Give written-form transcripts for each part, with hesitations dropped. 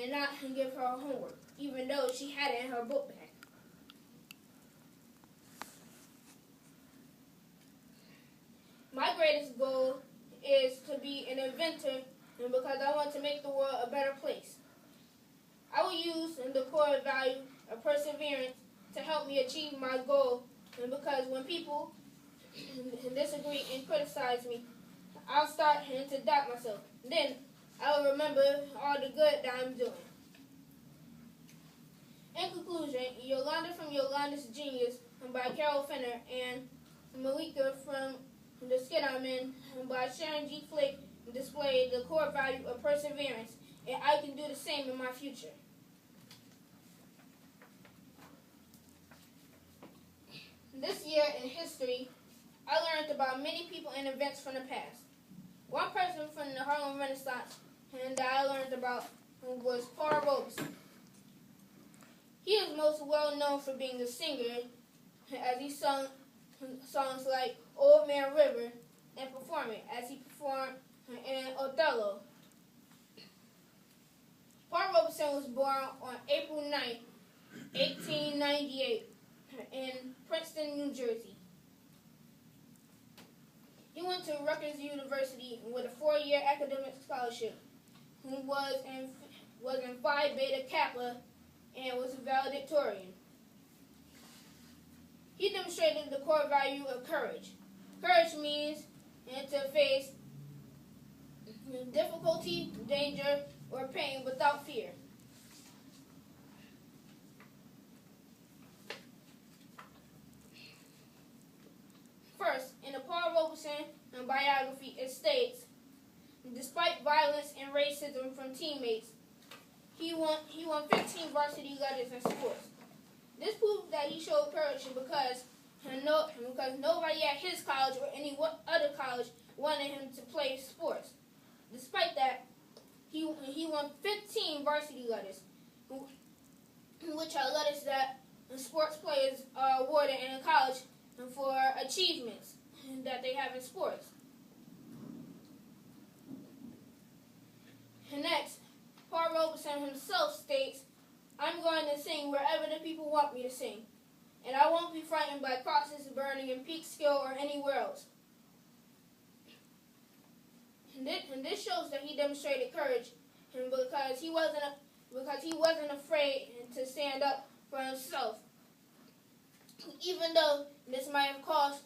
and not give her homework, even though she had it in her book bag. My greatest goal is to be an inventor, and because I want to make the world a better place. I will use the core value of perseverance to help me achieve my goal, and because when people disagree and criticize me, I'll start to doubt myself. Then I will remember all the good that I'm doing. In conclusion, Yolanda from Yolanda's Genius by Carol Finner and Malika from The Skit I'm In by Sharon G. Flake display the core value of perseverance, and I can do the same in my future. This year in history, I learned about many people and events from the past. One person from the Harlem Renaissance that I learned about was Paul Robeson. He is most well known for being a singer, as he sung songs like Old Man River and performing as he performed in Othello. Paul Robeson was born on April 9, 1898 in Princeton, New Jersey. He went to Rutgers University with a 4-year academic scholarship. He was in Phi Beta Kappa and was a valedictorian. He demonstrated the core value of courage. Courage means to face difficulty, danger, or pain without fear. First, in the Paul Robeson biography, it states, despite violence and racism from teammates, he won 15 varsity letters in sports. This proved that he showed courage because nobody at his college or any other college wanted him to play sports. Despite that, he won 15 varsity letters, which are letters that sports players are awarded in college for achievements that they have in sports. And next, Paul Robeson himself states, I'm going to sing wherever the people want me to sing, and I won't be frightened by crosses burning in Peekskill or anywhere else. And this shows that he demonstrated courage, and because he wasn't afraid to stand up for himself, even though this might have caused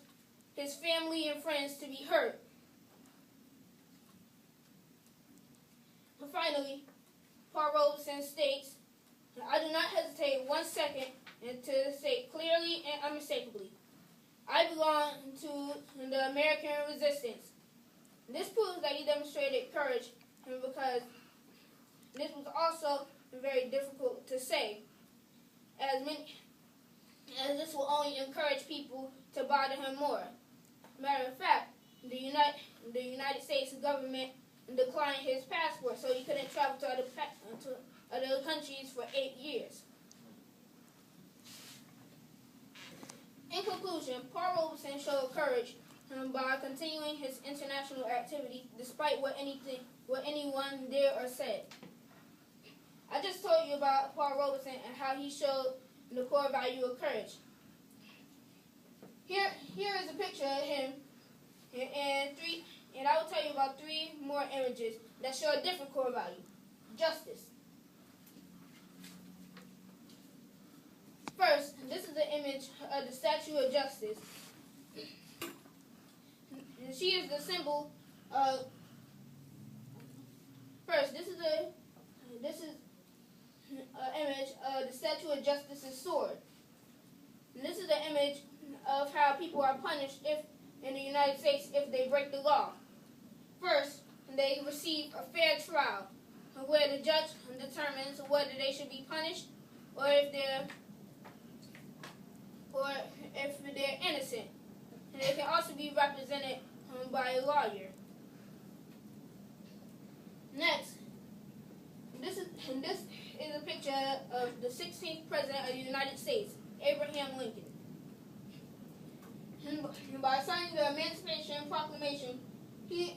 his family and friends to be hurt. And finally, Paul Robeson states, I do not hesitate 1 second to say clearly and unmistakably, I belong to the American resistance. This proves that he demonstrated courage, because this was also very difficult to say, as this will only encourage people to bother him more. Matter of fact, the United States government declined his passport, so he couldn't travel to other countries for 8 years. In conclusion, Paul Robeson showed courage by continuing his international activity despite what anyone did or said. I just told you about Paul Robeson and how he showed the core value of courage. Here is a picture of him, and I will tell you about 3 more images that show a different core value: justice. First, this is the image of the Statue of Justice. And she is the symbol of. First, this is an image of the Statue of Justice's sword. And this is the image of how people are punished in the United States if they break the law. First, they receive a fair trial, where the judge determines whether they should be punished or if they're innocent. And they can also be represented by a lawyer. Next, this is a picture of the 16th President of the United States, Abraham Lincoln. And by signing the Emancipation Proclamation, he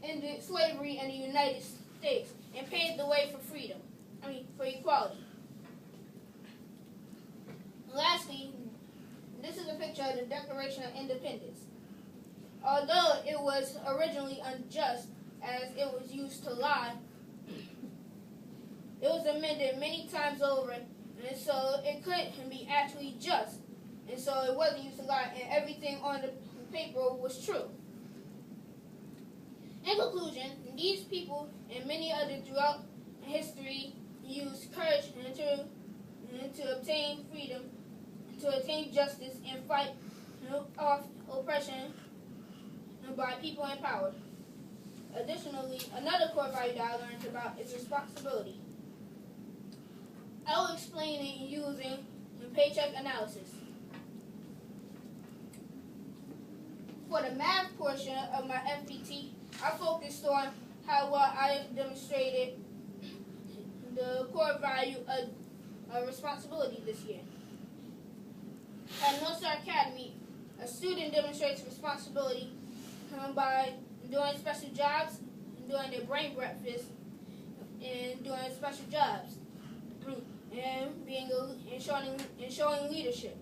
ended slavery in the United States and paved the way for freedom. equality. Lastly, this is a picture of the Declaration of Independence. Although it was originally unjust as it was used to lie, it was amended many times over, and so it couldn't be actually just, and so it wasn't used to lie, and everything on the paper was true. In conclusion, these people and many others throughout history used courage to obtain freedom, to attain justice, and fight off oppression by people in power. Additionally, another core value that I learned about is responsibility. I will explain it using paycheck analysis. For the math portion of my FPT, I focused on how well I demonstrated the core value of responsibility this year. At Northstar Academy, a student demonstrates responsibility by doing special jobs, doing their brain breakfast, and doing special jobs, and showing leadership.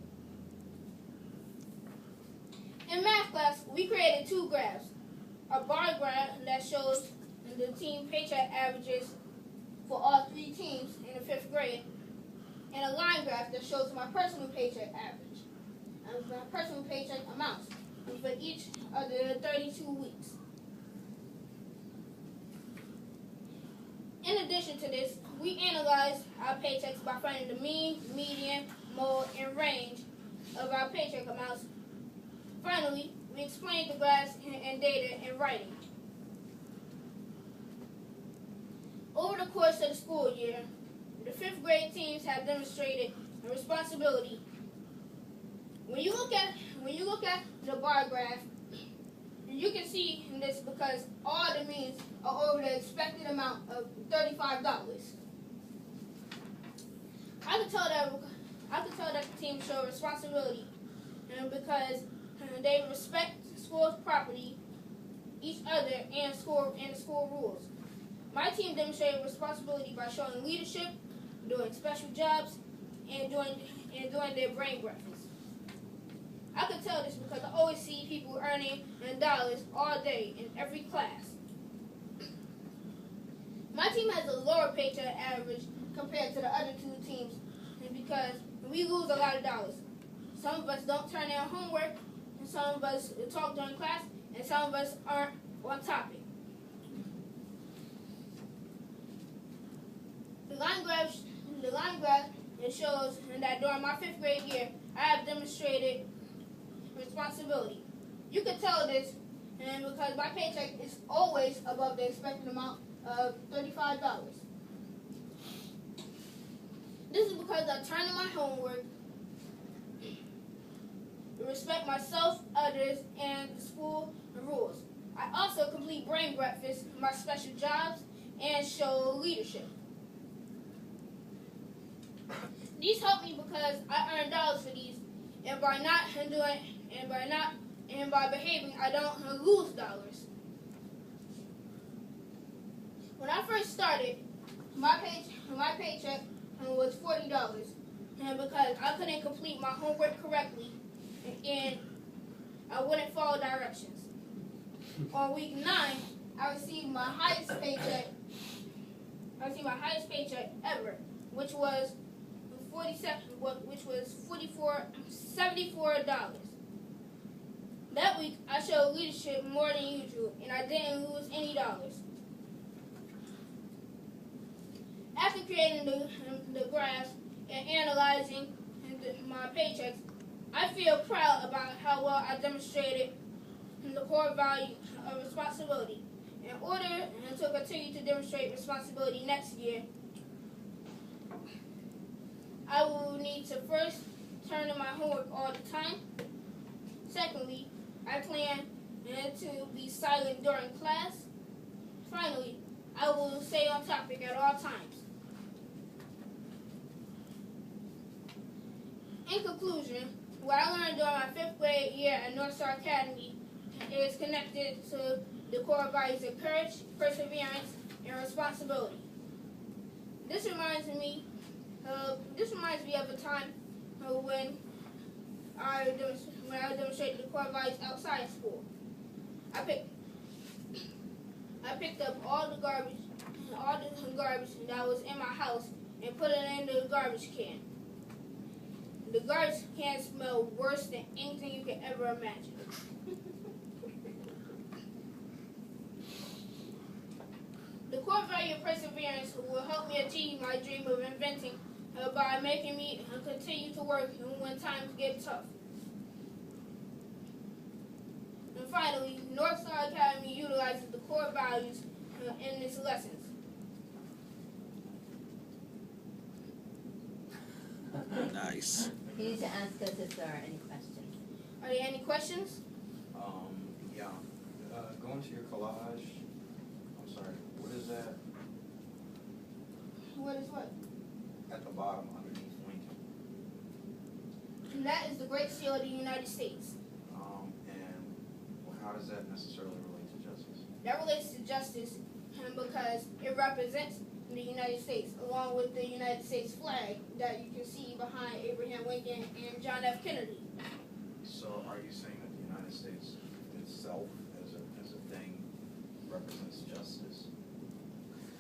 In math class, we created two graphs: a bar graph that shows the team paycheck averages for all three teams in the 5th grade, and a line graph that shows my personal paycheck average and my personal paycheck amounts for each of the 32 weeks. In addition to this, we analyzed our paychecks by finding the mean, median, mode, and range of our paycheck amounts. Finally, we explained the graphs and data in writing. Over the course of the school year, the 5th grade teams have demonstrated responsibility. When you look at the bar graph, you can see this because all the means are over the expected amount of $35. I could tell that the team showed responsibility because they respect school's property, each other, and the school rules. My team demonstrated responsibility by showing leadership, doing special jobs, and doing their brain breakfast. I could tell this because I always see people earning dollars all day in every class. My team has a lower paycheck average compared to the other two teams because we lose a lot of dollars. Some of us don't turn in homework, and some of us talk during class, and some of us aren't on topic. The line graph it shows that during my 5th grade year, I have demonstrated responsibility. You can tell this because my paycheck is always above the expected amount of $35. This is because I turn in my homework, respect myself, others, and the school rules. I also complete brain breakfast, my special jobs, and show leadership. These help me because I earn dollars for these, and by behaving, I don't lose dollars. When I first started, my paycheck was $40, and because I couldn't complete my homework correctly, and I wouldn't follow directions. On week 9, I received my highest paycheck ever, which was $74. That week, I showed leadership more than usual, and I didn't lose any dollars. After creating the graphs and analyzing my paychecks, I feel proud about how well I demonstrated the core value of responsibility. In order to continue to demonstrate responsibility next year, I will need to first turn in my homework all the time. Secondly, I plan to be silent during class. Finally, I will stay on topic at all times. In conclusion, what I learned during my 5th grade year at Northstar Academy is connected to the core values of courage, perseverance, and responsibility. This reminds me This reminds me of a time when I demonstrated the core values outside school. I picked up all the garbage that was in my house and put it in the garbage can. The garbage can smelled worse than anything you could ever imagine. The core value of perseverance will help me achieve my dream of inventing by making me continue to work when times get tough. And finally, Northstar Academy utilizes the core values in its lessons. Nice. You need to ask us if there are any questions. Are there any questions? Yeah. Going to your collage, I'm sorry, what is that What is what? at the bottom underneath Lincoln? And that is the Great Seal of the United States. And how does that necessarily relate to justice? That relates to justice because it represents the United States, along with the United States flag that you can see behind Abraham Lincoln and John F. Kennedy. So are you saying that the United States itself as a thing represents justice?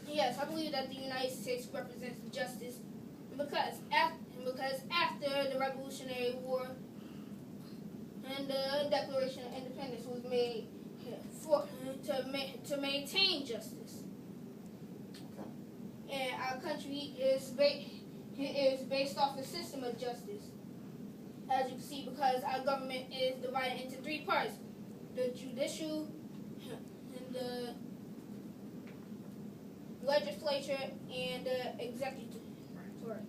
Yes, I believe that the United States represents justice because after the Revolutionary War and the Declaration of Independence was made to maintain justice. Okay. And our country is based off a system of justice. As you can see, because our government is divided into three parts: the judicial, and the legislature, and the executive. Right.